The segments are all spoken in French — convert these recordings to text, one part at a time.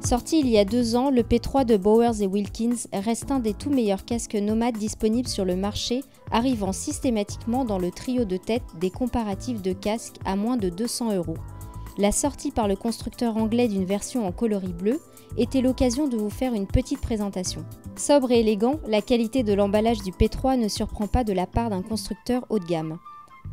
Sorti il y a 2 ans, le P3 de Bowers & Wilkins reste un des tout meilleurs casques nomades disponibles sur le marché, arrivant systématiquement dans le trio de tête des comparatifs de casques à moins de 200 €. La sortie par le constructeur anglais d'une version en coloris bleu était l'occasion de vous faire une petite présentation. Sobre et élégant, la qualité de l'emballage du P3 ne surprend pas de la part d'un constructeur haut de gamme.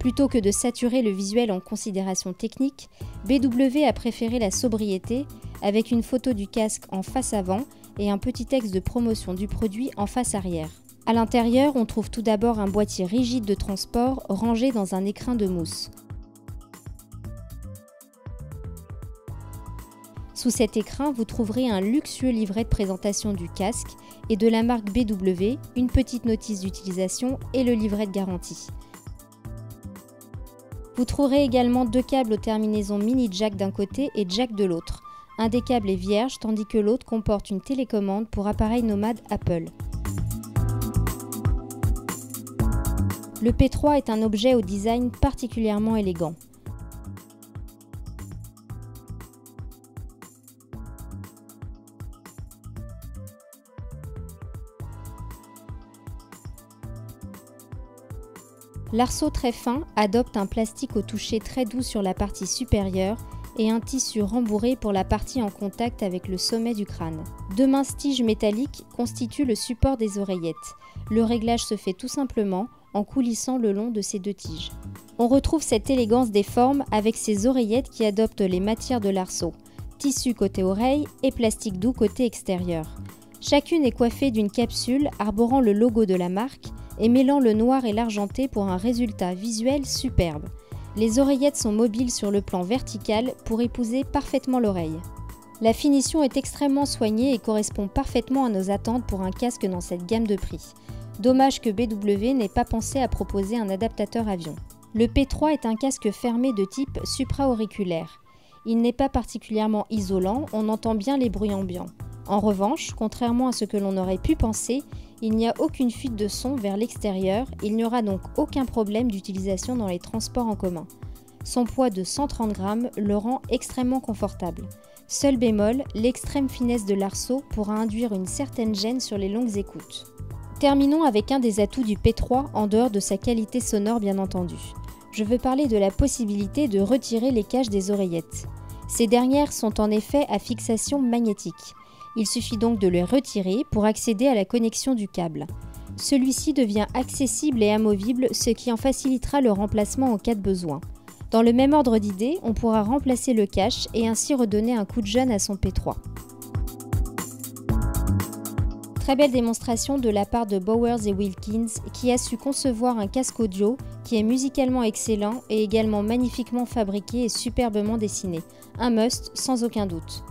Plutôt que de saturer le visuel en considérations techniques, BW a préféré la sobriété avec une photo du casque en face avant et un petit texte de promotion du produit en face arrière. À l'intérieur, on trouve tout d'abord un boîtier rigide de transport rangé dans un écrin de mousse. Sous cet écrin, vous trouverez un luxueux livret de présentation du casque et de la marque BW, une petite notice d'utilisation et le livret de garantie. Vous trouverez également 2 câbles aux terminaisons mini jack d'un côté et jack de l'autre. Un des câbles est vierge tandis que l'autre comporte une télécommande pour appareil nomade Apple. Le P3 est un objet au design particulièrement élégant. L'arceau très fin adopte un plastique au toucher très doux sur la partie supérieure et un tissu rembourré pour la partie en contact avec le sommet du crâne. 2 minces tiges métalliques constituent le support des oreillettes. Le réglage se fait tout simplement en coulissant le long de ces 2 tiges. On retrouve cette élégance des formes avec ces oreillettes qui adoptent les matières de l'arceau, tissu côté oreille et plastique doux côté extérieur. Chacune est coiffée d'une capsule arborant le logo de la marque et mêlant le noir et l'argenté pour un résultat visuel superbe. Les oreillettes sont mobiles sur le plan vertical pour épouser parfaitement l'oreille. La finition est extrêmement soignée et correspond parfaitement à nos attentes pour un casque dans cette gamme de prix. Dommage que BW n'ait pas pensé à proposer un adaptateur avion. Le P3 est un casque fermé de type supra-auriculaire. Il n'est pas particulièrement isolant, on entend bien les bruits ambiants. En revanche, contrairement à ce que l'on aurait pu penser, il n'y a aucune fuite de son vers l'extérieur, il n'y aura donc aucun problème d'utilisation dans les transports en commun. Son poids de 130 grammes le rend extrêmement confortable. Seul bémol, l'extrême finesse de l'arceau pourra induire une certaine gêne sur les longues écoutes. Terminons avec un des atouts du P3 en dehors de sa qualité sonore bien entendu. Je veux parler de la possibilité de retirer les caches des oreillettes. Ces dernières sont en effet à fixation magnétique. Il suffit donc de les retirer pour accéder à la connexion du câble. Celui-ci devient accessible et amovible, ce qui en facilitera le remplacement en cas de besoin. Dans le même ordre d'idée, on pourra remplacer le cache et ainsi redonner un coup de jeune à son P3. Très belle démonstration de la part de Bowers & Wilkins qui a su concevoir un casque audio qui est musicalement excellent et également magnifiquement fabriqué et superbement dessiné. Un must sans aucun doute.